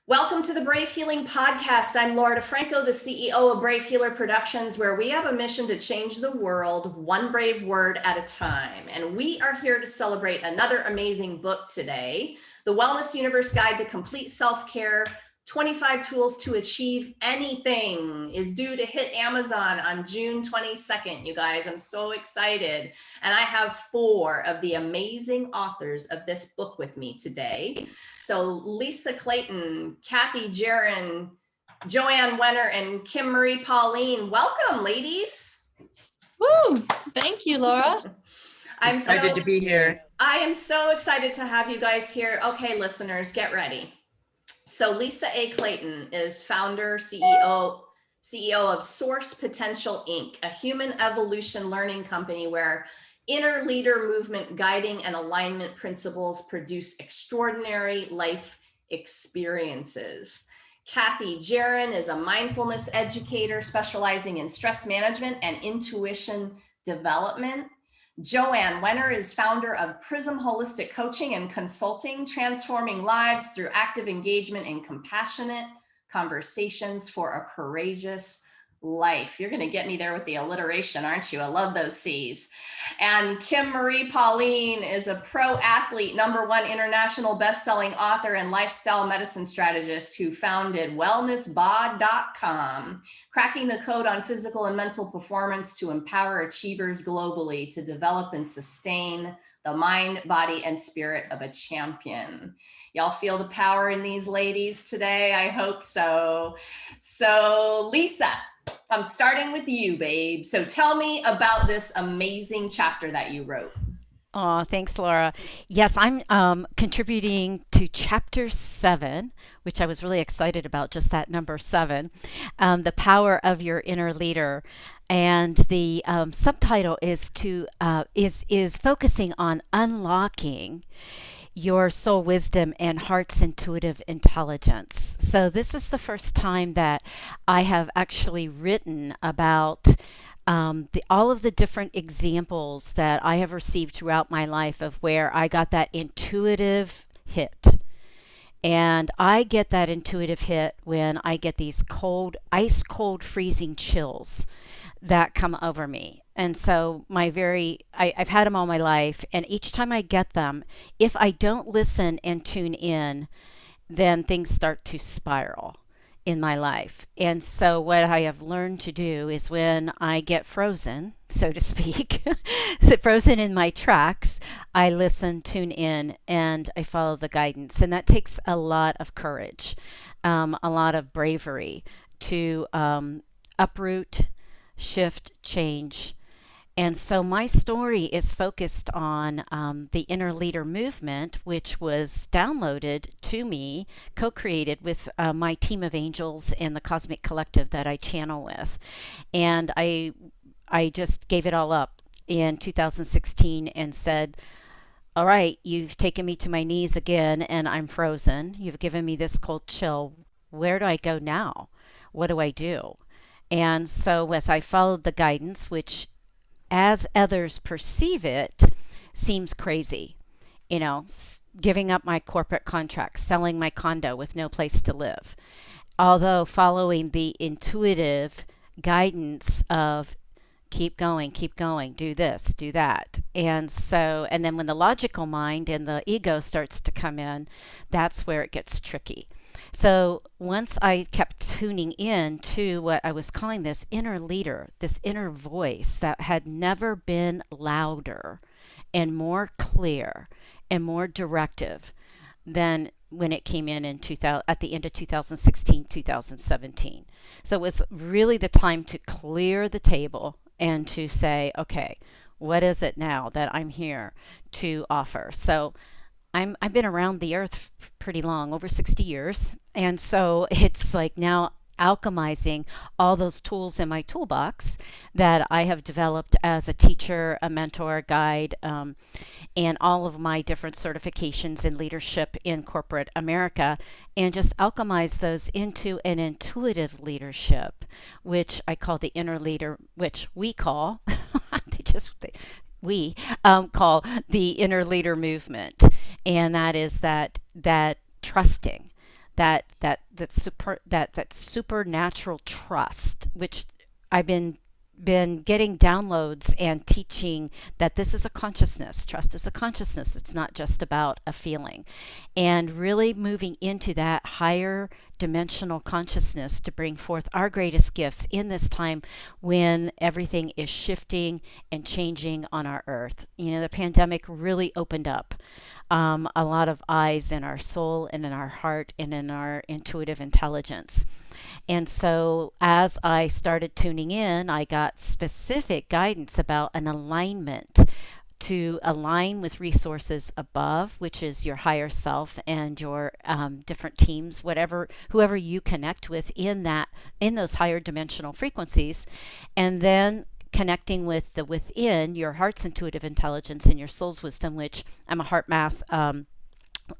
Welcome to the Brave Healing Podcast. I'm Laura DeFranco, the CEO of Brave Healer Productions, where we have a mission to change the world one brave word at a time. And we are here to celebrate another amazing book today, The Wellness Universe Guide to Complete Self-Care, 25 Tools to Achieve Anything, is due to hit Amazon on June 22nd, you guys. I'm so excited. And I have 4 of the amazing authors of this book with me today. So Lisa Clayton, Kathy Jaron, Joanne Wenner, and Marie Pauline. Welcome, ladies. Woo! Thank you, Laura. I'm excited to be here. I am so excited to have you guys here. Okay, listeners, get ready. So Lisa A. Clayton is founder, CEO of Source Potential Inc., a human evolution learning company where inner leader movement guiding and alignment principles produce extraordinary life experiences. Kathy Jaron is a mindfulness educator specializing in stress management and intuition development. Joanne Wenner is founder of Prism Holistic Coaching and Consulting, transforming lives through active engagement and compassionate conversations for a courageous life. You're going to get me there with the alliteration, aren't you? I love those C's. And Marie Pauline is a pro athlete, #1 international best-selling author and lifestyle medicine strategist who founded wellnessbod.com, cracking the code on physical and mental performance to empower achievers globally to develop and sustain the mind, body, and spirit of a champion. Y'all feel the power in these ladies today? I hope so. So Lisa, I'm starting with you, babe. So tell me about this amazing chapter that you wrote. Oh, thanks, Laura. Yes, I'm contributing to chapter 7, which I was really excited about, just that number 7, the power of your inner leader. And the subtitle is focusing on unlocking your soul wisdom and heart's intuitive intelligence. So this is the first time that I have actually written about all of the different examples that I have received throughout my life of where I got that intuitive hit. And I get that intuitive hit when I get these ice cold freezing chills that come over me. And so I've had them all my life, and each time I get them, if I don't listen and tune in, then things start to spiral in my life. And so what I have learned to do is when I get frozen, so to speak, frozen in my tracks, I listen, tune in, and I follow the guidance. And that takes a lot of courage, a lot of bravery to uproot, shift, change. And so my story is focused on the inner leader movement, which was downloaded to me, co-created with my team of angels and the cosmic collective that I channel with. And I just gave it all up in 2016 and said, all right, you've taken me to my knees again and I'm frozen. You've given me this cold chill. Where do I go now? What do I do? And so as I followed the guidance, which as others perceive it, seems crazy. Giving up my corporate contract, selling my condo with no place to live. Although following the intuitive guidance of keep going, do this, do that. And then when the logical mind and the ego starts to come in, that's where it gets tricky. So once I kept tuning in to what I was calling this inner leader, this inner voice that had never been louder and more clear and more directive than when it came in at the end of 2016, 2017. So it was really the time to clear the table and to say, okay, what is it now that I'm here to offer? So I've been around the earth pretty long, over 60 years. And so it's like now alchemizing all those tools in my toolbox that I have developed as a teacher, a mentor, guide, and all of my different certifications in leadership in corporate America, and just alchemize those into an intuitive leadership, which I call the inner leader, which we call, we call the inner leader movement. And that is that trusting that supernatural trust, which I've been getting downloads and teaching that this is a consciousness. Trust is a consciousness. It's not just about a feeling. And really moving into that higher dimensional consciousness to bring forth our greatest gifts in this time when everything is shifting and changing on our earth. You know, the pandemic really opened up a lot of eyes in our soul and in our heart and in our intuitive intelligence. And so as I started tuning in, I got specific guidance about an alignment to align with resources above, which is your higher self and your different teams, whoever you connect with in those higher dimensional frequencies, and then connecting with the within, your heart's intuitive intelligence and your soul's wisdom, which I'm a heart math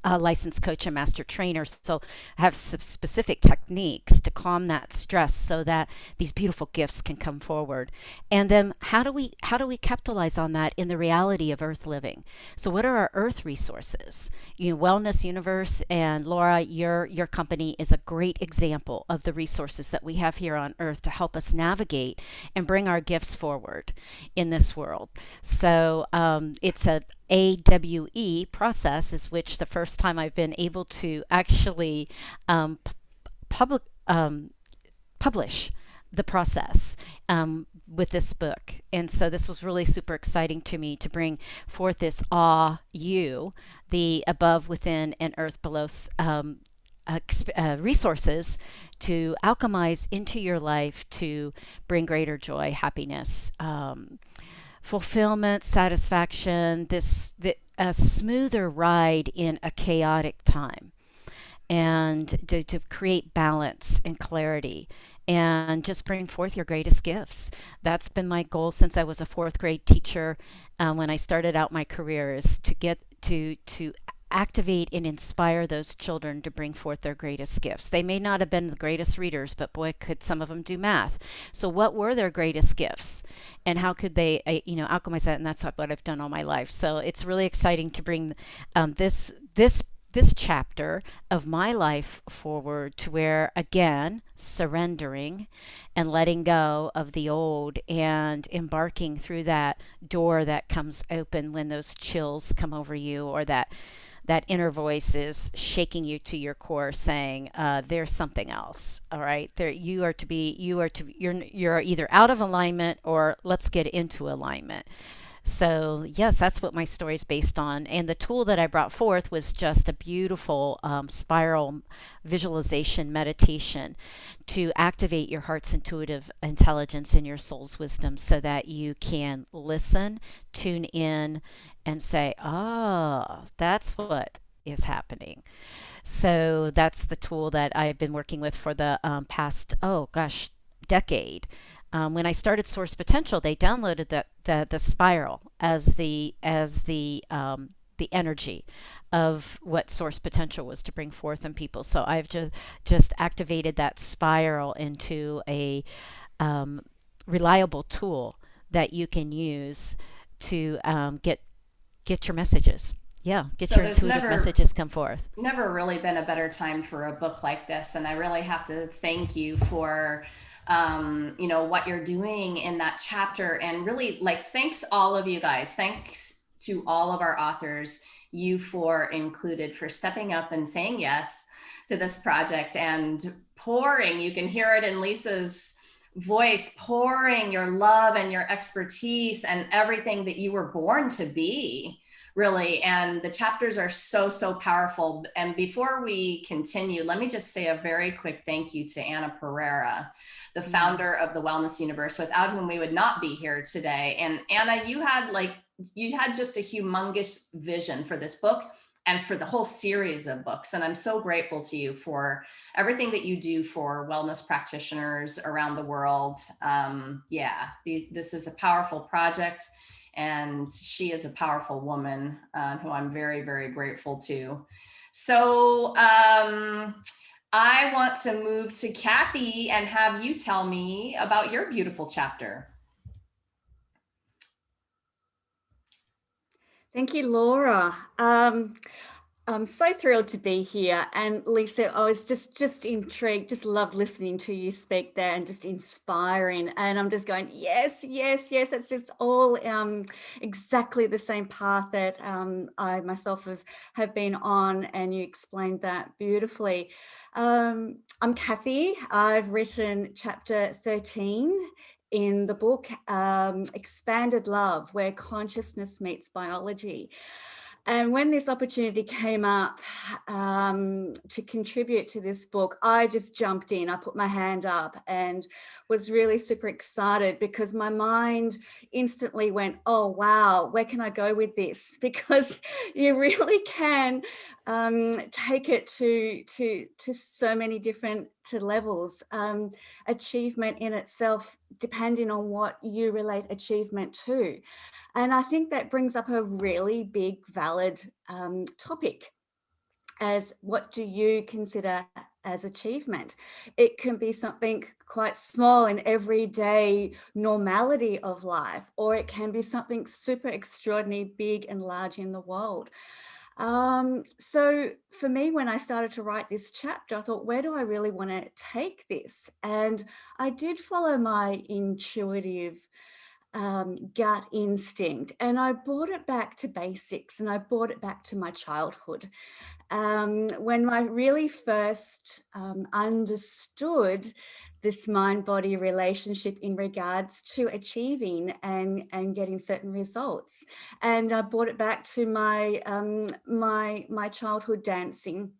licensed coach and master trainer, so I have some specific techniques to calm that stress so that these beautiful gifts can come forward. And then how do we capitalize on that in the reality of earth living? So what are our earth resources? Wellness Universe, and Laura, your company is a great example of the resources that we have here on earth to help us navigate and bring our gifts forward in this world. So it's a AWE process, is which the first time I've been able to actually public publish the process with this book. And so this was really super exciting to me to bring forth this you, the above, within, and earth below resources to alchemize into your life to bring greater joy, happiness, fulfillment, satisfaction, a smoother ride in a chaotic time, and to create balance and clarity and just bring forth your greatest gifts. That's been my goal since I was a fourth grade teacher. When I started out my career, is to get to activate and inspire those children to bring forth their greatest gifts. They may not have been the greatest readers, but boy, could some of them do math. So what were their greatest gifts, and how could they, alchemize that? And that's what I've done all my life. So it's really exciting to bring this chapter of my life forward to where, again, surrendering and letting go of the old and embarking through that door that comes open when those chills come over you, or that inner voice is shaking you to your core, saying, "There's something else. All right, you're either out of alignment, or let's get into alignment." So yes, that's what my story is based on. And the tool that I brought forth was just a beautiful spiral visualization meditation to activate your heart's intuitive intelligence and your soul's wisdom, so that you can listen, tune in, and say, "Oh, that's what is happening." So that's the tool that I've been working with for the past, oh gosh, decade. When I started Source Potential, they downloaded the spiral as the energy of what Source Potential was to bring forth in people. So I've just activated that spiral into a reliable tool that you can use to get your messages. Yeah, get So your there's intuitive messages come forth. never really been a better time for a book like this, and I really have to thank you for what you're doing in that chapter. And really, like, thanks all of you guys, thanks to all of our authors, you four included, for stepping up and saying yes to this project and pouring, you can hear it in Lisa's voice, pouring your love and your expertise and everything that you were born to be, really. And the chapters are so, so powerful. And before we continue, let me just say a very quick thank you to Anna Pereira, the founder of the Wellness Universe, without whom we would not be here today. And Anna, you had just a humongous vision for this book and for the whole series of books. And I'm so grateful to you for everything that you do for wellness practitioners around the world. This is a powerful project, and she is a powerful woman who I'm very, very grateful to. So I want to move to Kathy and have you tell me about your beautiful chapter. Thank you, Laura. I'm so thrilled to be here. And Lisa, I was just intrigued, just loved listening to you speak there and just inspiring. And I'm just going, yes, yes, yes. It's all exactly the same path that I myself have been on. And you explained that beautifully. I'm Kathy. I've written chapter 13 in the book, Expanded Love, Where Consciousness Meets Biology. And when this opportunity came up to contribute to this book, I just jumped in. I put my hand up and was really super excited because my mind instantly went, oh, wow, where can I go with this? Because you really can take it to so many different levels. Achievement in itself, depending on what you relate achievement to. And I think that brings up a really big, valid topic as what do you consider as achievement? It can be something quite small in everyday normality of life, or it can be something super extraordinary, big and large in the world. So for me, when I started to write this chapter, I thought, where do I really want to take this? And I did follow my intuitive gut instinct. And I brought it back to basics and I brought it back to my childhood. When I really first understood this mind-body relationship in regards to achieving and getting certain results. And I brought it back to my childhood dancing,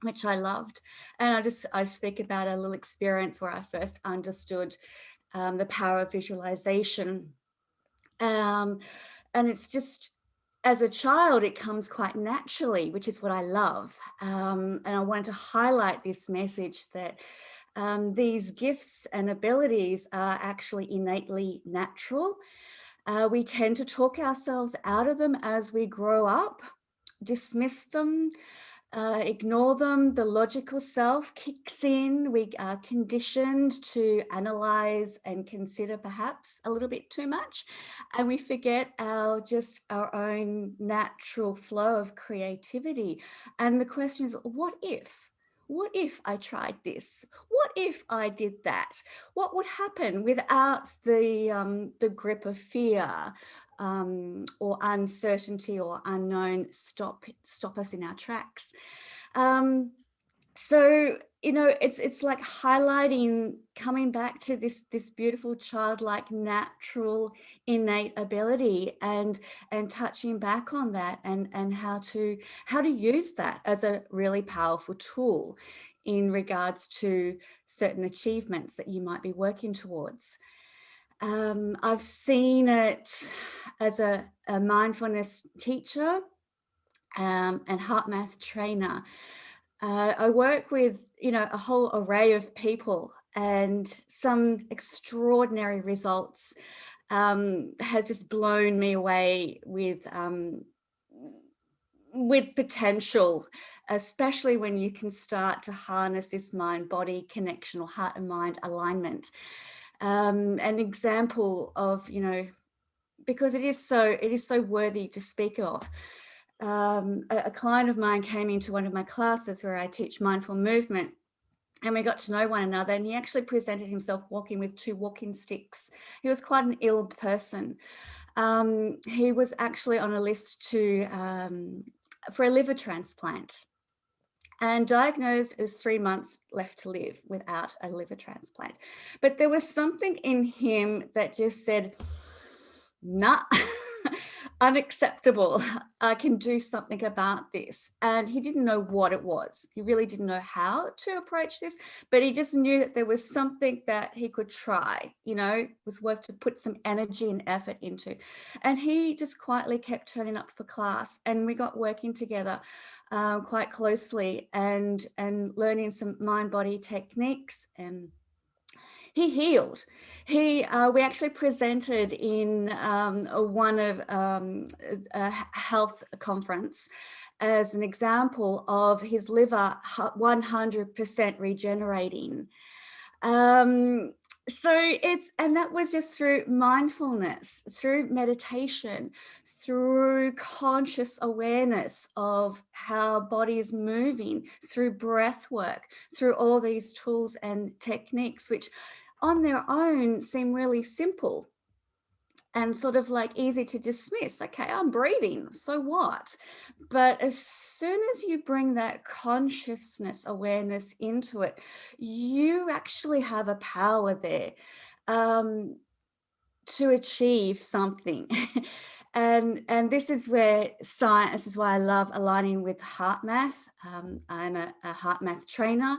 which I loved. And I speak about a little experience where I first understood the power of visualization. Um, and it's just, as a child, it comes quite naturally, which is what I love. And I wanted to highlight this message that these gifts and abilities are actually innately natural. We tend to talk ourselves out of them as we grow up, dismiss them, ignore them. The logical self kicks in. We are conditioned to analyze and consider perhaps a little bit too much, and we forget our own natural flow of creativity. And the question is, what if? What if I tried this? What if I did that? What would happen without the grip of fear, or uncertainty or unknown stop us in our tracks? Um, so it's like highlighting, coming back to this beautiful childlike natural innate ability, and touching back on that, and how to use that as a really powerful tool in regards to certain achievements that you might be working towards. I've seen it as a mindfulness teacher, and heart math trainer. I work with, a whole array of people, and some extraordinary results have just blown me away with potential, especially when you can start to harness this mind-body connection, or heart and mind alignment. An example of, because it is so worthy to speak of. A client of mine came into one of my classes where I teach mindful movement, and we got to know one another, and he actually presented himself walking with two walking sticks. He was quite an ill person. He was actually on a list for a liver transplant, and diagnosed as 3 months left to live without a liver transplant. But there was something in him that just said, nah, unacceptable. I can do something about this. And he didn't know what it was. He really didn't know how to approach this, but he just knew that there was something that he could try, was worth to put some energy and effort into. And he just quietly kept turning up for class, and we got working together quite closely, and learning some mind body techniques, and he healed. We actually presented in one of a health conference as an example of his liver 100% regenerating. So and that was just through mindfulness, through meditation, through conscious awareness of how body is moving, through breath work, through all these tools and techniques, which on their own seem really simple and sort of like easy to dismiss. Okay, I'm breathing, so what? But as soon as you bring that consciousness awareness into it, you actually have a power there um, to achieve something. And this is where science, this is why I love aligning with heart math. I'm a heart math trainer.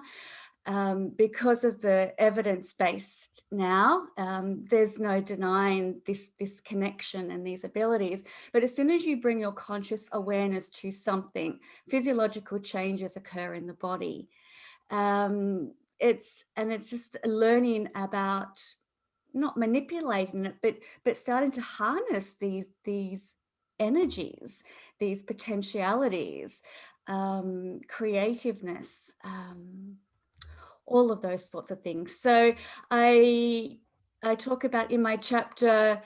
Because of the evidence-based now, there's no denying this connection and these abilities. But as soon as you bring your conscious awareness to something, physiological changes occur in the body. It's just learning about not manipulating it, but starting to harness these energies, these potentialities, creativeness. All of those sorts of things. So I talk about in my chapter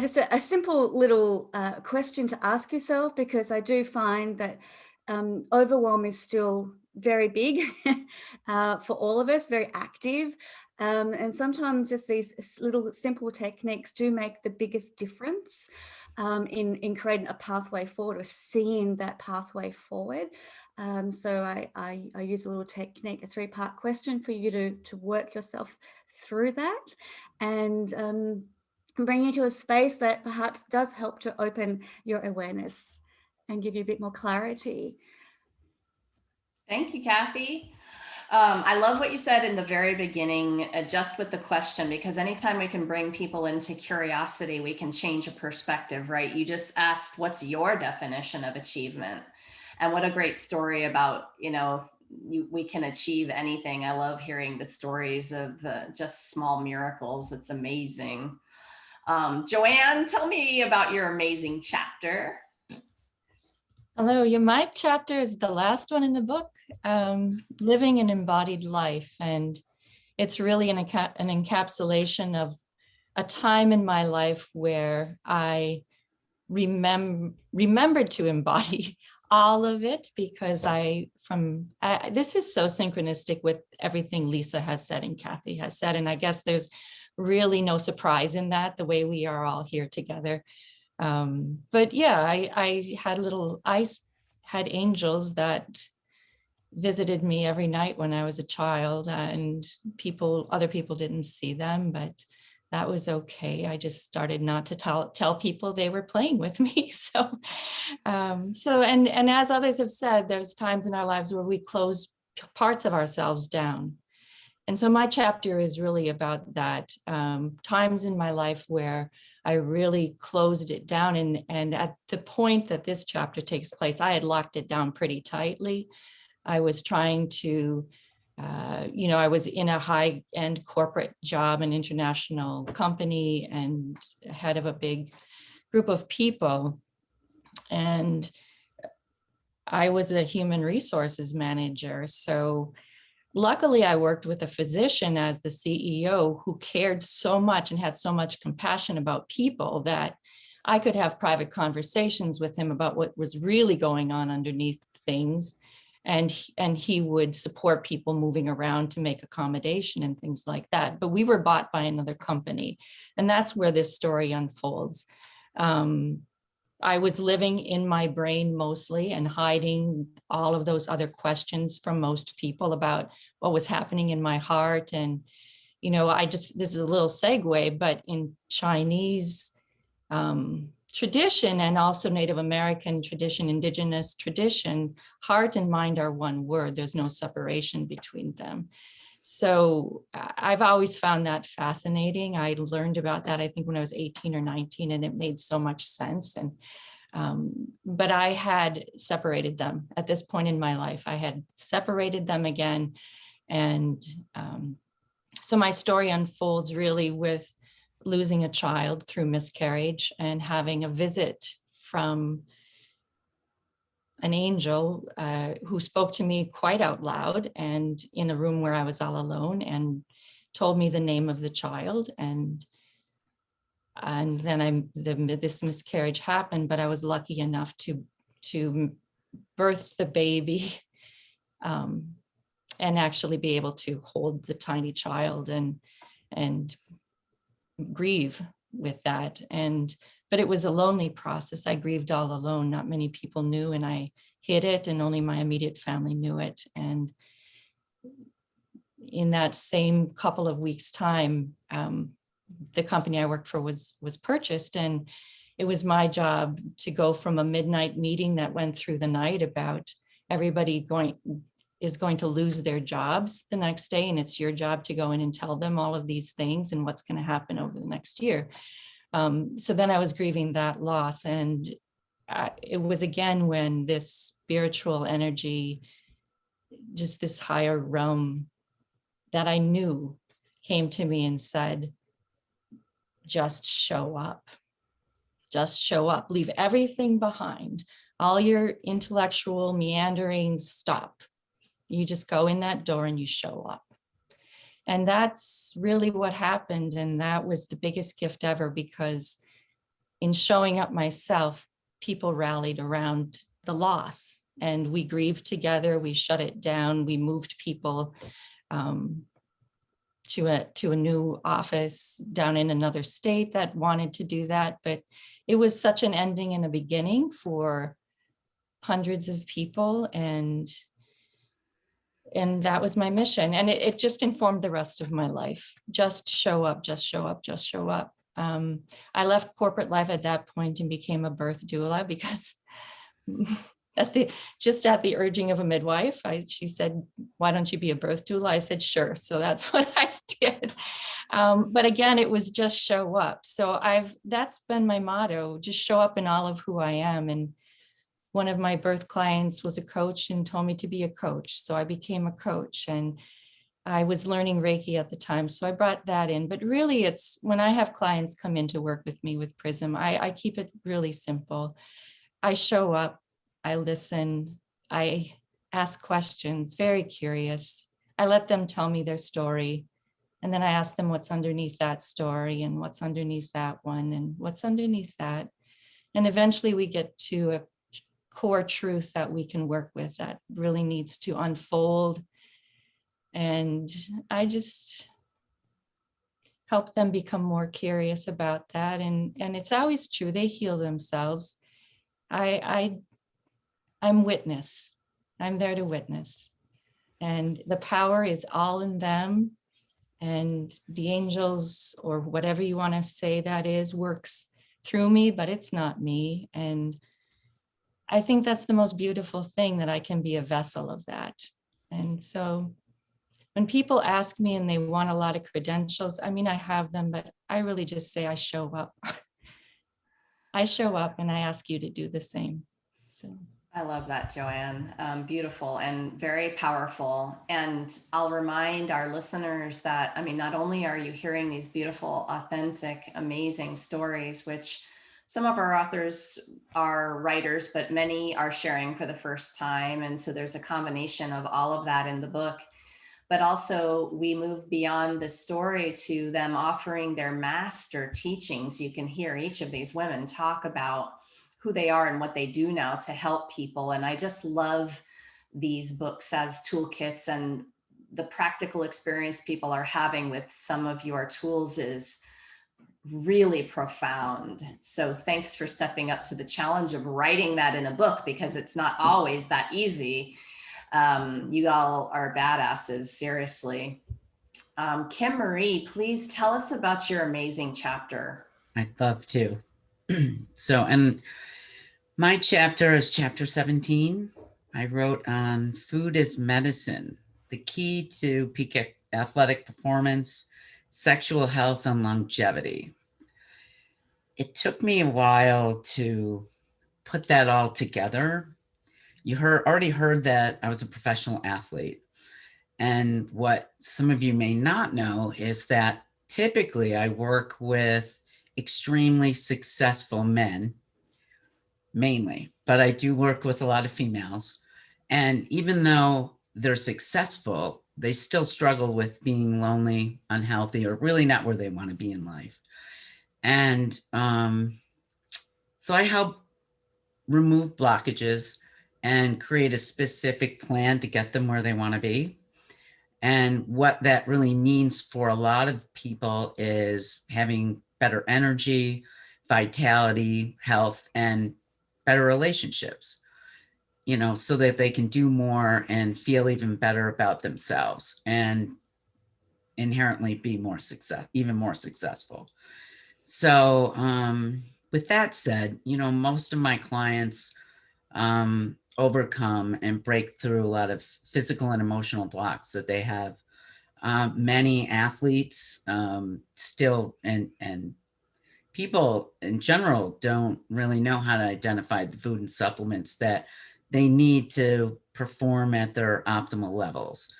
just a simple little question to ask yourself, because I do find that overwhelm is still very big for all of us, very active. And sometimes just these little simple techniques do make the biggest difference in creating a pathway forward, or seeing that pathway forward. So I use a little technique, a 3-part question for you to work yourself through that, and bring you to a space that perhaps does help to open your awareness and give you a bit more clarity. Thank you, Kathy. I love what you said in the very beginning, just with the question, because anytime we can bring people into curiosity, we can change a perspective, right? You just asked, what's your definition of achievement? And what a great story about, we can achieve anything. I love hearing the stories of just small miracles. It's amazing. Joanne, tell me about your amazing chapter. Hello, yeah, my chapter is the last one in the book, Living an Embodied Life. And it's really an encapsulation of a time in my life where I remembered to embody all of it, because this is so synchronistic with everything Lisa has said and Kathy has said. And I guess there's really no surprise in that, the way we are all here together. But yeah, I had angels that visited me every night when I was a child, and other people didn't see them, but that was okay. I just started not to tell people they were playing with me. And as others have said, there's times in our lives where we close parts of ourselves down. And so my chapter is really about that, times in my life where I really closed it down. And at the point that this chapter takes place, I had locked it down pretty tightly. I was trying to, I was in a high-end corporate job, an international company, and head of a big group of people. And I was a human resources manager. So luckily, I worked with a physician as the CEO who cared so much and had so much compassion about people that I could have private conversations with him about what was really going on underneath things. And he would support people moving around to make accommodation and things like that. But we were bought by another company. And that's where this story unfolds. I was living in my brain mostly and hiding all of those other questions from most people about what was happening in my heart. And, this is a little segue, but in Chinese tradition, and also Native American tradition, indigenous tradition, heart and mind are one word. There's no separation between them. So I've always found that fascinating. I learned about that, I think, when I was 18 or 19, and it made so much sense. And but I had separated them at this point in my life. I had separated them again. And so my story unfolds really with losing a child through miscarriage and having a visit from an angel who spoke to me quite out loud, and in a room where I was all alone, and told me the name of the child, and then this miscarriage happened, but I was lucky enough to birth the baby, and actually be able to hold the tiny child and grieve with that. But it was a lonely process. I grieved all alone. Not many people knew, and I hid it, and only my immediate family knew it. And in that same couple of weeks' time, the company I worked for was purchased, and it was my job to go from a midnight meeting that went through the night about everybody is going to lose their jobs the next day, and it's your job to go in and tell them all of these things and what's going to happen over the next year. So then I was grieving that loss, and it was again when this spiritual energy, just this higher realm that I knew, came to me and said, just show up. Just show up. Leave everything behind. All your intellectual meanderings, stop. You just go in that door and you show up. And that's really what happened. And that was the biggest gift ever, because in showing up myself, people rallied around the loss, and we grieved together. We shut it down. We moved people to a new office down in another state that wanted to do that. But it was such an ending and a beginning for hundreds of people. And that was my mission. And it just informed the rest of my life. Just show up, just show up, just show up. I left corporate life at that point and became a birth doula, because at the urging of a midwife, she said, why don't you be a birth doula? I said, sure. So that's what I did. But again, it was just show up. So that's been my motto, just show up in all of who I am. And one of my birth clients was a coach and told me to be a coach. So I became a coach, and I was learning Reiki at the time. So I brought that in. But really, it's when I have clients come in to work with me with Prism, I keep it really simple. I show up, I listen, I ask questions, very curious. I let them tell me their story. And then I ask them what's underneath that story, and what's underneath that one, and what's underneath that. And eventually we get to a core truth that we can work with that really needs to unfold. And I just help them become more curious about that. And it's always true. They heal themselves. I'm witness. I'm there to witness. And the power is all in them. And the angels, or whatever you want to say that is, works through me, but it's not me. And I think that's the most beautiful thing, that I can be a vessel of that. And so when people ask me and they want a lot of credentials, I mean, I have them, but I really just say I show up. I show up, and I ask you to do the same. So I love that, Joanne. Beautiful and very powerful. And I'll remind our listeners that, I mean, not only are you hearing these beautiful, authentic, amazing stories, which some of our authors are writers, but many are sharing for the first time. And so there's a combination of all of that in the book. But also we move beyond the story to them offering their master teachings. You can hear each of these women talk about who they are and what they do now to help people. And I just love these books as toolkits, and the practical experience people are having with some of your tools is really profound. So thanks for stepping up to the challenge of writing that in a book, because it's not always that easy. You all are badasses, seriously. Kim Marie, please tell us about your amazing chapter. I'd love to. So, and my chapter is chapter 17. I wrote on food as medicine, the key to peak athletic performance, sexual health, and longevity. It took me a while to put that all together. You already heard that I was a professional athlete. And what some of you may not know is that typically I work with extremely successful men, mainly, but I do work with a lot of females. And even though they're successful, they still struggle with being lonely, unhealthy, or really not where they want to be in life. And so I help remove blockages and create a specific plan to get them where they want to be. And what that really means for a lot of people is having better energy, vitality, health, and better relationships, you know, so that they can do more and feel even better about themselves and inherently be even more successful. So, with that said, you know, most of my clients overcome and break through a lot of physical and emotional blocks that they have. Many athletes still and people in general don't really know how to identify the food and supplements that they need to perform at their optimal levels,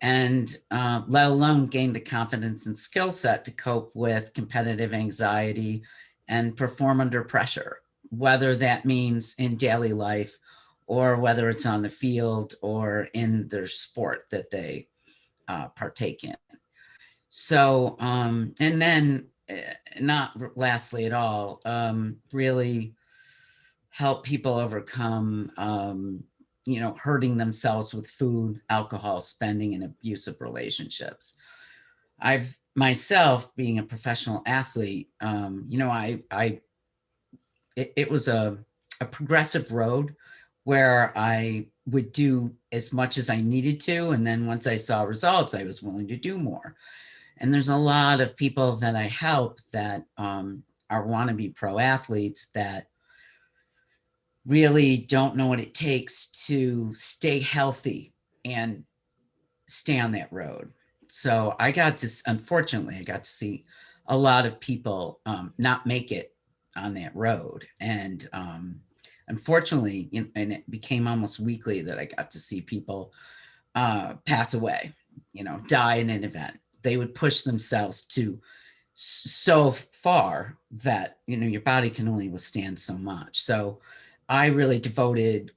and let alone gain the confidence and skill set to cope with competitive anxiety and perform under pressure, whether that means in daily life or whether it's on the field or in their sport that they partake in. So, and then not lastly at all, really help people overcome, you know, hurting themselves with food, alcohol, spending, and abusive relationships. I've myself, being a professional athlete, you know, it was a progressive road where I would do as much as I needed to. And then once I saw results, I was willing to do more. And there's a lot of people that I help that are wannabe pro athletes that really don't know what it takes to stay healthy and stay on that road. So unfortunately, I got to see a lot of people not make it on that road. And unfortunately, and it became almost weekly that I got to see people pass away, you know, die in an event. They would push themselves to so far that, you know, your body can only withstand so much. So I really devoted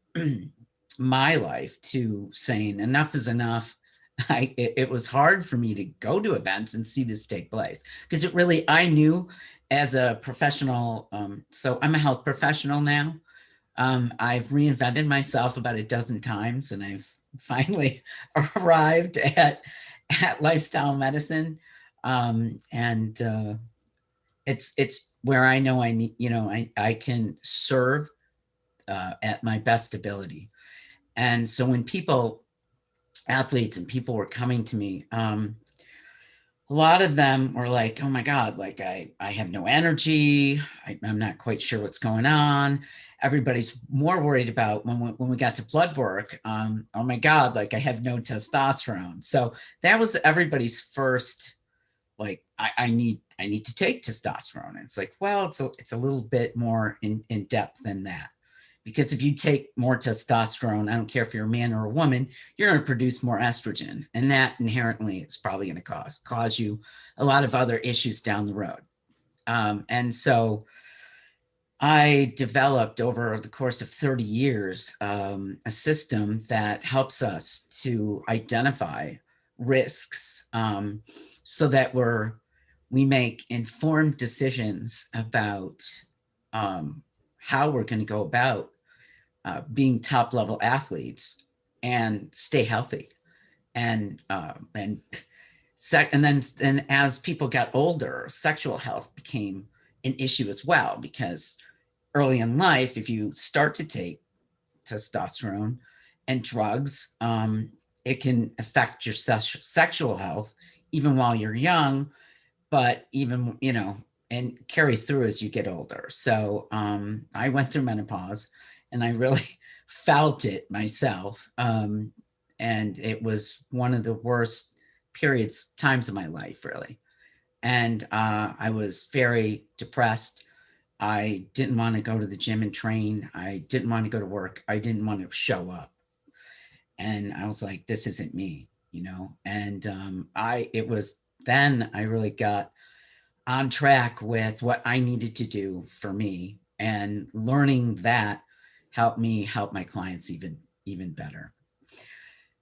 my life to saying enough is enough. It was hard for me to go to events and see this take place because I knew as a professional, so I'm a health professional now. I've reinvented myself about a dozen times, and I've finally arrived at lifestyle medicine. And it's where I know I need, you know, I can serve at my best ability. And so when athletes and people were coming to me, a lot of them were like, oh my God, like I have no energy. I'm not quite sure what's going on. Everybody's more worried about when we got to blood work. Oh my God, like I have no testosterone. So that was everybody's first, like, I need to take testosterone. And it's like, well, it's a little bit more in depth than that. Because if you take more testosterone, I don't care if you're a man or a woman, you're going to produce more estrogen. And that inherently is probably going to cause you a lot of other issues down the road. And so I developed over the course of 30 years a system that helps us to identify risks so that we make informed decisions about how we're going to go about being top level athletes and stay healthy. And then as people got older, sexual health became an issue as well, because early in life, if you start to take testosterone and drugs, it can affect your sexual health even while you're young, but even, you know, and carry through as you get older. So I went through menopause and I really felt it myself. And it was one of the worst times of my life, really. And I was very depressed. I didn't want to go to the gym and train. I didn't want to go to work. I didn't want to show up. And I was like, this isn't me, you know? And it was then I really got on track with what I needed to do for me, and learning that helped me help my clients even better.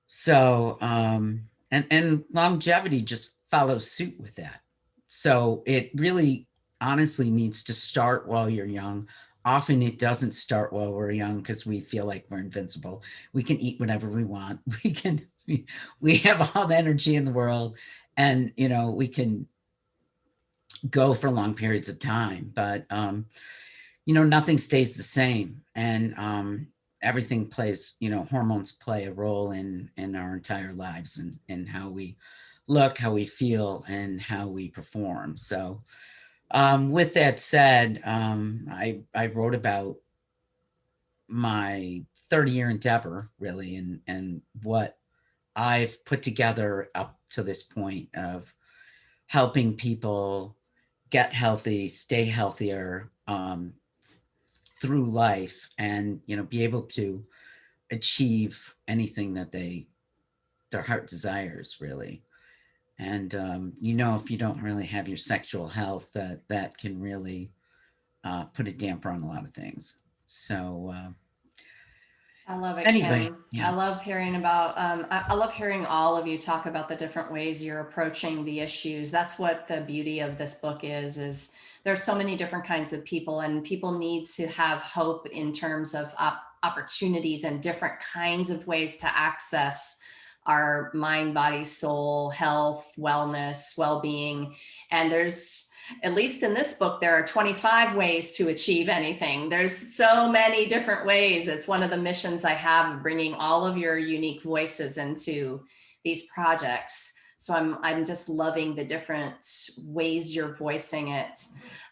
So and longevity just follows suit with that. So it really honestly needs to start while you're young. Often it doesn't start while we're young because we feel like we're invincible. We can eat whatever we want. We have all the energy in the world, and we can go for long periods of time. But nothing stays the same, and everything plays. Hormones play a role in our entire lives, and how we look, how we feel, and how we perform. So with that said, I wrote about my 30-year endeavor, really, and what I've put together up to this point of helping people get healthy, stay healthier through life, and be able to achieve anything that their heart desires, really. And if you don't really have your sexual health, that can really put a damper on a lot of things. So I love it, anyway, Kim. I yeah. love hearing about, I love hearing all of you talk about the different ways you're approaching the issues. That's what the beauty of this book is there's so many different kinds of people, and people need to have hope in terms of opportunities and different kinds of ways to access our mind, body, soul, health, wellness, well-being. And there's, at least in this book, there are 25 ways to achieve anything. There's so many different ways. It's one of the missions I have, bringing all of your unique voices into these projects. So I'm just loving the different ways you're voicing it.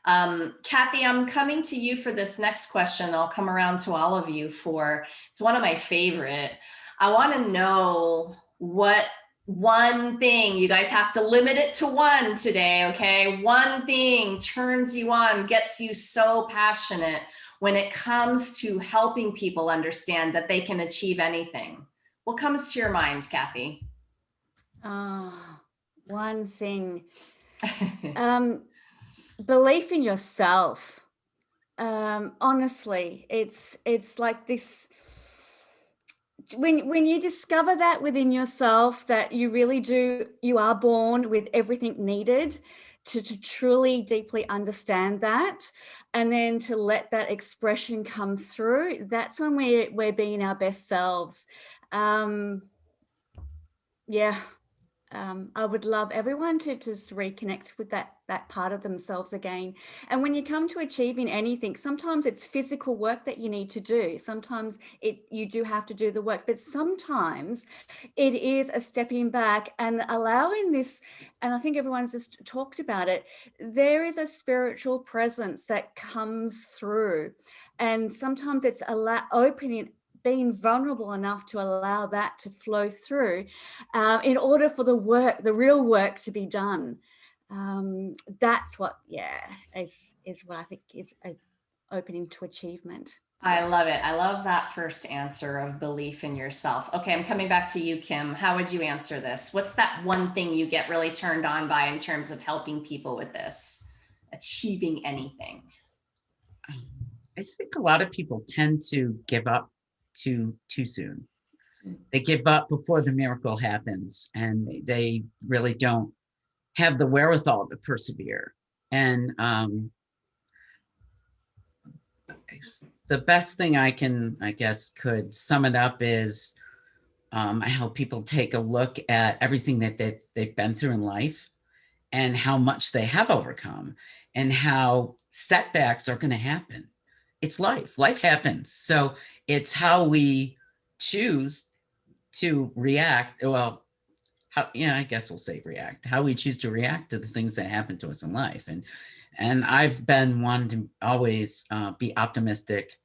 Kathy, I'm coming to you for this next question. I'll come around to all of you it's one of my favorite. I want to know what one thing, you guys have to limit it to one today, okay? One thing turns you on, gets you so passionate when it comes to helping people understand that they can achieve anything. What comes to your mind, Kathy? One thing. Belief in yourself. Honestly, it's like this. When you discover that within yourself, that you are born with everything needed to truly deeply understand that, and then to let that expression come through, that's when we're being our best selves. I would love everyone to just reconnect with that part of themselves again. And when you come to achieving anything, sometimes it's physical work that you need to do. Sometimes you do have to do the work, but sometimes it is a stepping back and allowing this. And I think everyone's just talked about it. There is a spiritual presence that comes through, and sometimes it's opening, being vulnerable enough to allow that to flow through in order for the real work to be done. That's what, is what I think is an opening to achievement. I love it. I love that first answer of belief in yourself. Okay, I'm coming back to you, Kim. How would you answer this? What's that one thing you get really turned on by in terms of helping people with this, achieving anything? I think a lot of people tend to give up too soon. They give up before the miracle happens, and they really don't have the wherewithal to persevere. And the best thing I guess could sum it up is I help people take a look at everything that they've been through in life, and how much they have overcome, and how setbacks are going to happen. It's life. Life happens. So it's how we choose to react. Well, I guess we'll say react. How we choose to react to the things that happen to us in life. And I've been one to always be optimistic,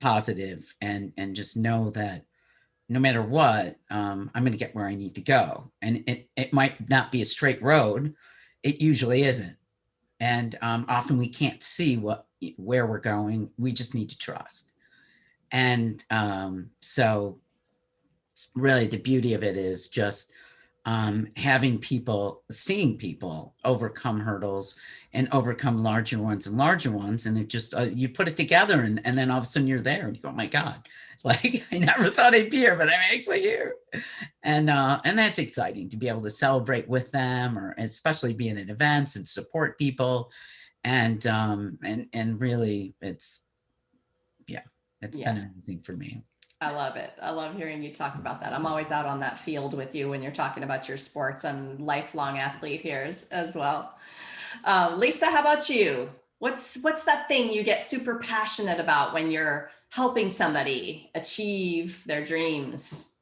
positive, and just know that no matter what, I'm going to get where I need to go. And it might not be a straight road. It usually isn't. And often we can't see where we're going. We just need to trust. And so really the beauty of it is just having people, seeing people overcome hurdles and overcome larger ones and larger ones. And it just, you put it together and then all of a sudden you're there and you go, oh my God, like I never thought I'd be here, but I'm actually here. And that's exciting to be able to celebrate with them, or especially being at events and support people. And really it's been amazing for me. I love it. I love hearing you talk about that. I'm always out on that field with you when you're talking about your sports. I'm a lifelong athlete here as well. Lisa, how about you? What's that thing you get super passionate about when you're helping somebody achieve their dreams?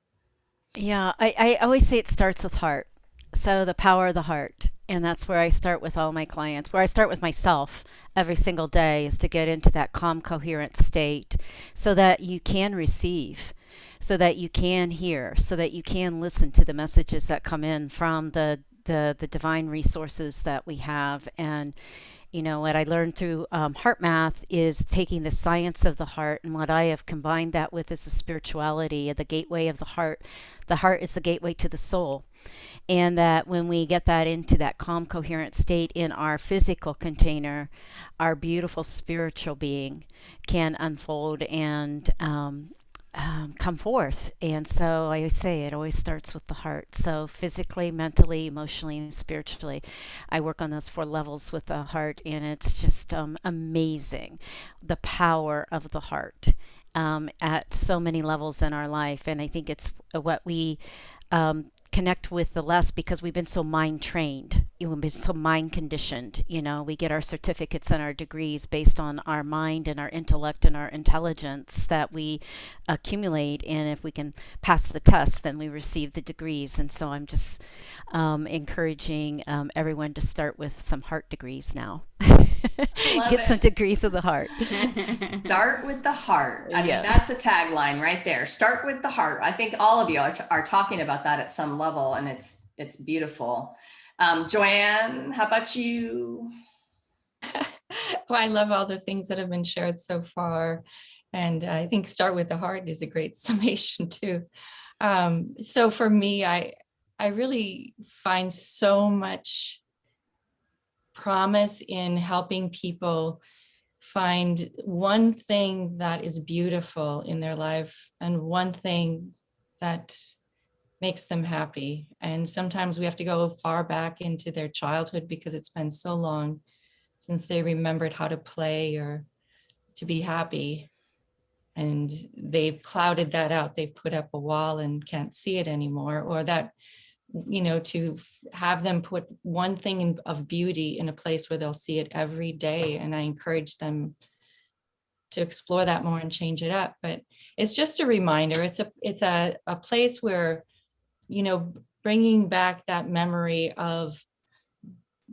Yeah, I always say it starts with heart. So the power of the heart. And that's where I start with all my clients, where I start with myself every single day, is to get into that calm, coherent state so that you can receive, so that you can hear, so that you can listen to the messages that come in from the divine resources that we have. And you know, what I learned through heart math is taking the science of the heart, and what I have combined that with is the spirituality of the gateway of the heart. The heart is the gateway to the soul. And that when we get that into that calm, coherent state in our physical container, our beautiful spiritual being can unfold and come forth. And so I always say it always starts with the heart. So physically, mentally, emotionally, and spiritually, I work on those 4 levels with the heart, and it's just amazing the power of the heart at so many levels in our life. And I think it's what we connect with the less, because we've been so mind trained, we've been so mind conditioned. You know, we get our certificates and our degrees based on our mind and our intellect and our intelligence that we accumulate, and if we can pass the test, then we receive the degrees. And so I'm just encouraging everyone to start with some heart degrees now. Get some degrees of the heart. Start with the heart. I mean, Yeah. that's a tagline right there. Start with the heart. I think all of you are talking about that at some level, and it's beautiful. Joanne, how about you? Well, I love all the things that have been shared so far. And I think start with the heart is a great summation too. So for me, I really find so much promise in helping people find one thing that is beautiful in their life and one thing that makes them happy. And sometimes we have to go far back into their childhood because it's been so long since they remembered how to play or to be happy. And they've clouded that out. They've put up a wall and can't see it anymore. Or that, you know, to have them put one thing of beauty in a place where they'll see it every day. And I encourage them to explore that more and change it up. But it's just a reminder. It's a place where, you know, bringing back that memory of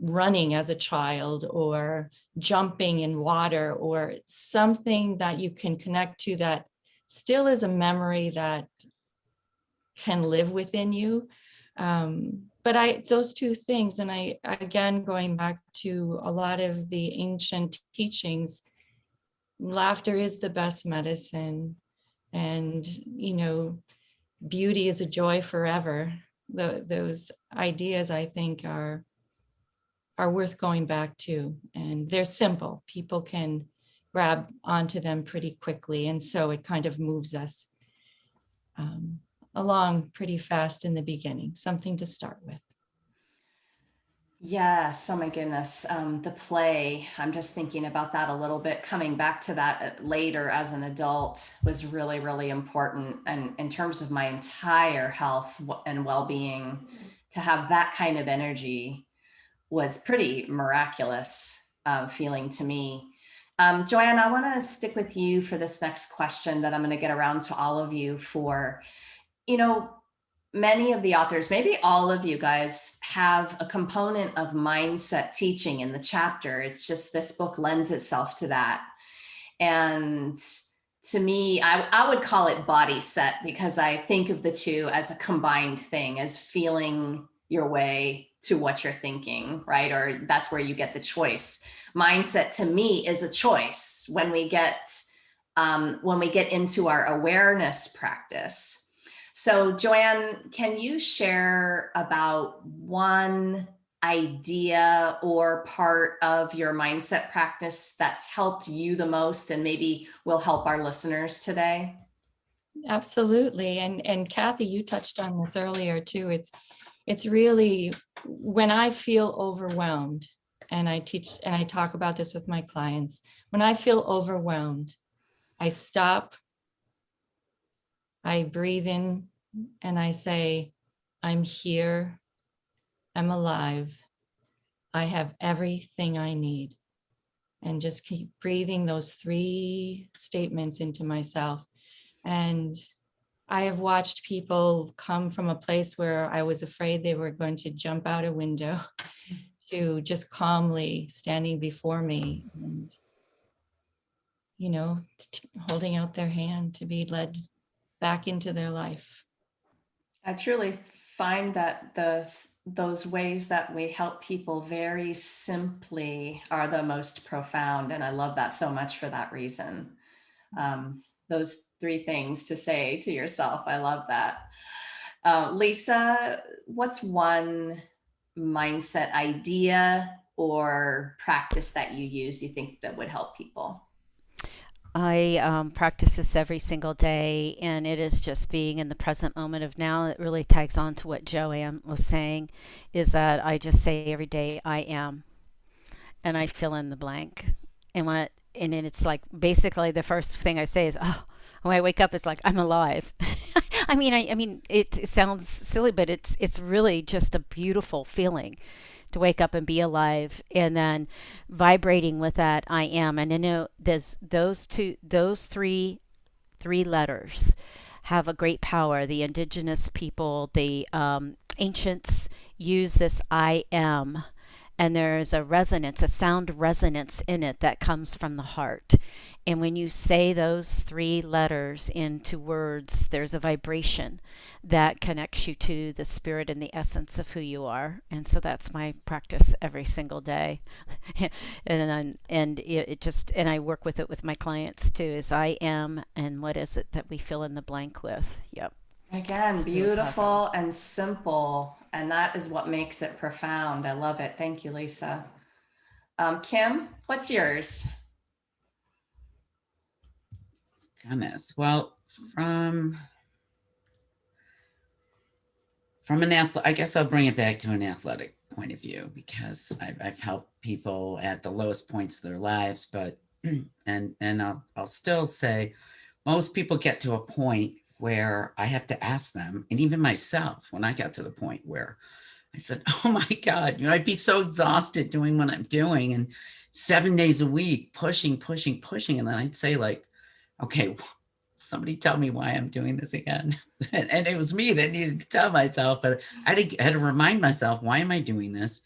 running as a child or jumping in water or something that you can connect to that still is a memory that can live within you. But those 2 things, and I, again, going back to a lot of the ancient teachings, laughter is the best medicine. And, you know, beauty is a joy forever. Those ideas, I think, are worth going back to. And they're simple. People can grab onto them pretty quickly. And so it kind of moves us along pretty fast in the beginning, something to start with. Yes. Oh my goodness. The play, I'm just thinking about that a little bit. Coming back to that later as an adult was really, really important. And in terms of my entire health and well-being, to have that kind of energy was pretty miraculous feeling to me. Joanne, I want to stick with you for this next question that I'm going to get around to all of you for. You know, many of the authors, maybe all of you guys, have a component of mindset teaching in the chapter. It's just this book lends itself to that. And to me, I would call it body set, because I think of the 2 as a combined thing, as feeling your way to what you're thinking, right? Or that's where you get the choice. Mindset to me is a choice when we get into our awareness practice. So Joanne, can you share about one idea or part of your mindset practice that's helped you the most and maybe will help our listeners today? Absolutely. And Kathy, you touched on this earlier too. It's really when I feel overwhelmed, and I teach and I talk about this with my clients. When I feel overwhelmed, I stop, I breathe in, and I say, I'm here, I'm alive, I have everything I need. And just keep breathing those 3 statements into myself. And I have watched people come from a place where I was afraid they were going to jump out a window to just calmly standing before me and, holding out their hand to be led back into their life. I truly find that those ways that we help people very simply are the most profound. And I love that so much for that reason. Those 3 things to say to yourself. I love that. Lisa, what's one mindset idea or practice that you think that would help people? I practice this every single day, and it is just being in the present moment of now. It really tags on to what Joanne was saying, is that I just say every day, I am, and I fill in the blank. And then it's like basically the first thing I say is, oh, when I wake up, it's like I'm alive. I mean, it sounds silly, but it's really just a beautiful feeling to wake up and be alive, and then vibrating with that I am. And I know there's those three letters have a great power. The indigenous people, the ancients use this I am, and there's a resonance, a sound resonance in it that comes from the heart. And when you say those 3 letters into words, there's a vibration that connects you to the spirit and the essence of who you are. And so that's my practice every single day. And I work with it with my clients too, is I am, and what is it that we fill in the blank with? Yep. Again, It's really beautiful powerful. and simple. And that is what makes it profound. I love it. Thank you, Lisa. Kim, what's yours? Goodness. Well, from an athlete, I guess I'll bring it back to an athletic point of view, because I've helped people at the lowest points of their lives, but and I'll still say most people get to a point where I have to ask them, and even myself, when I got to the point where I said, oh my God, I'd be so exhausted doing what I'm doing, and 7 days a week, pushing. And then I'd say, like, okay, somebody tell me why I'm doing this again. And it was me that needed to tell myself, but I had to remind myself, why am I doing this?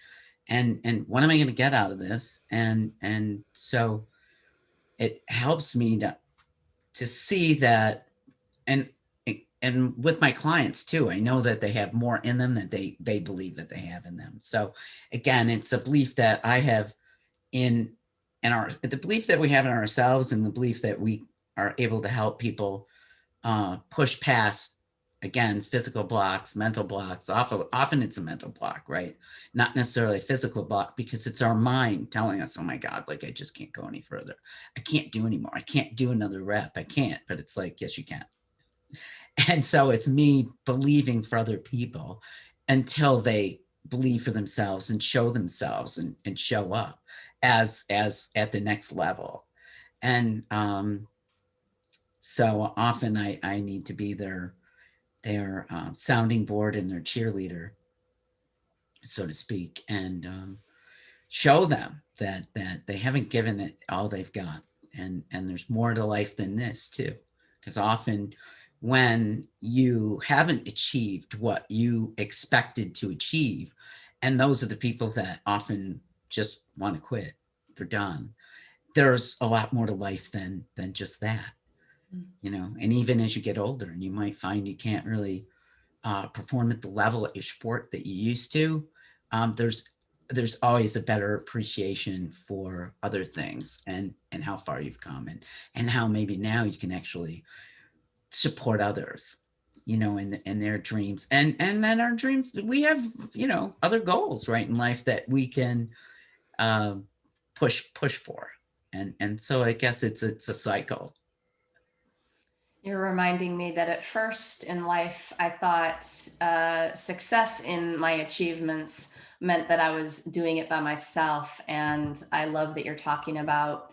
And what am I going to get out of this? And so it helps me to see that, and with my clients too, I know that they have more in them than they believe that they have in them. So again, it's a belief that I have in the belief that we have in ourselves, and the belief that we are able to help people push past, again, physical blocks, mental blocks. Often it's a mental block, right? Not necessarily a physical block, because it's our mind telling us, oh my God, like, I just can't go any further. I can't do anymore. I can't do another rep. I can't. But it's like, yes, you can. And so it's me believing for other people until they believe for themselves and show themselves and show up as at the next level. And so often I need to be their sounding board and their cheerleader, so to speak, and show them that they haven't given it all they've got, and there's more to life than this too. Because often when you haven't achieved what you expected to achieve, and those are the people that often just want to quit, they're done, there's a lot more to life than just that. And even as you get older, and you might find you can't really perform at the level at your sport that you used to, there's always a better appreciation for other things, and how far you've come, and how maybe now you can actually support others, in their dreams. And then our dreams, we have, other goals, right, in life that we can push for. And so I guess it's a cycle. You're reminding me that at first in life, I thought success in my achievements meant that I was doing it by myself. And I love that you're talking about,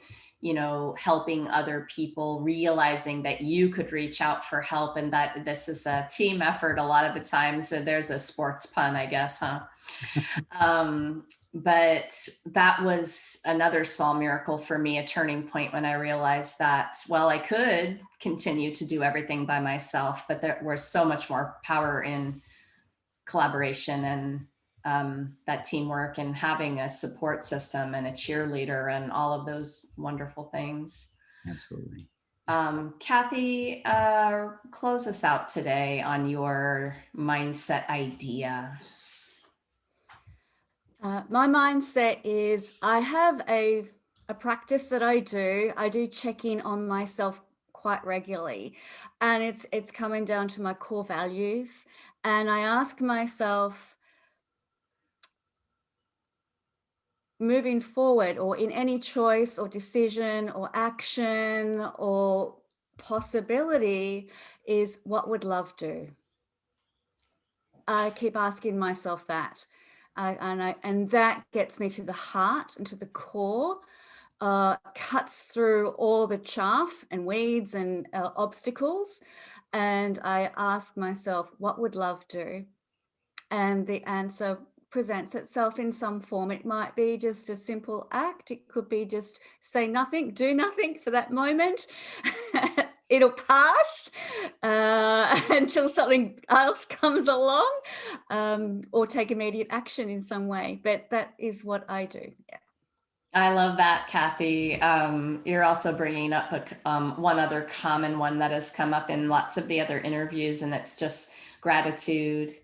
helping other people, realizing that you could reach out for help and that this is a team effort a lot of the times. So there's a sports pun, I guess, huh? But that was another small miracle for me, a turning point when I realized that, well, I could continue to do everything by myself, but there was so much more power in collaboration and that teamwork and having a support system and a cheerleader and all of those wonderful things. Absolutely. Kathy, close us out today on your mindset idea. My mindset is I have a practice that I do. I do check in on myself quite regularly, and it's coming down to my core values. And I ask myself, moving forward, or in any choice or decision or action or possibility, is what would love do? I keep asking myself that. And that gets me to the heart and to the core, cuts through all the chaff and weeds and obstacles. And I ask myself, what would love do? And the answer presents itself in some form. It might be just a simple act. It could be just say nothing, do nothing for that moment. It'll pass until something else comes along, or take immediate action in some way. But that is what I do. Yeah. I love that, Kathy. You're also bringing up one other common one that has come up in lots of the other interviews, and it's just gratitude.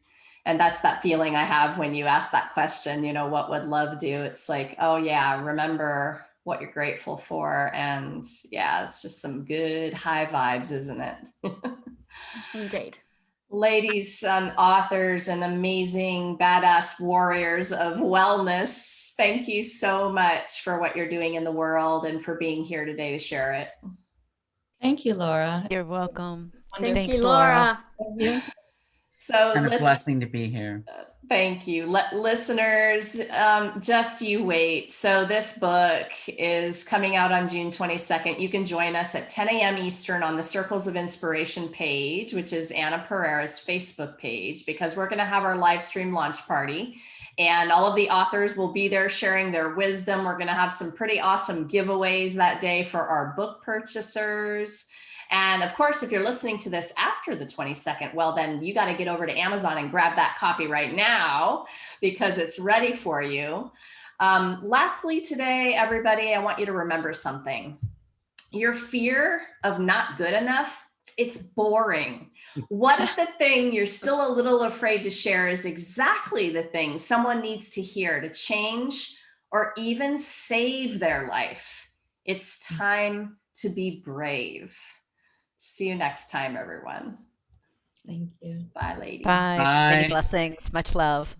And that's that feeling I have when you ask that question, what would love do? It's like, oh yeah, remember what you're grateful for. And yeah, it's just some good high vibes, isn't it? Indeed. Ladies and authors and amazing badass warriors of wellness, thank you so much for what you're doing in the world and for being here today to share it. Thank you, Laura. You're welcome. Thank Thanks, you, Laura. So It's a blessing to be here. Thank you. Listeners, just you wait. So this book is coming out on June 22nd. You can join us at 10 a.m. Eastern on the Circles of Inspiration page, which is Anna Pereira's Facebook page, because we're going to have our live stream launch party. And all of the authors will be there sharing their wisdom. We're going to have some pretty awesome giveaways that day for our book purchasers. And of course, if you're listening to this after the 22nd, well, then you got to get over to Amazon and grab that copy right now because it's ready for you. Lastly, today, everybody, I want you to remember something. Your fear of not good enough, it's boring. What if the thing you're still a little afraid to share is exactly the thing someone needs to hear to change or even save their life? It's time to be brave. See you next time, everyone. Thank you. Bye, ladies. Bye. Bye. Many blessings. Much love.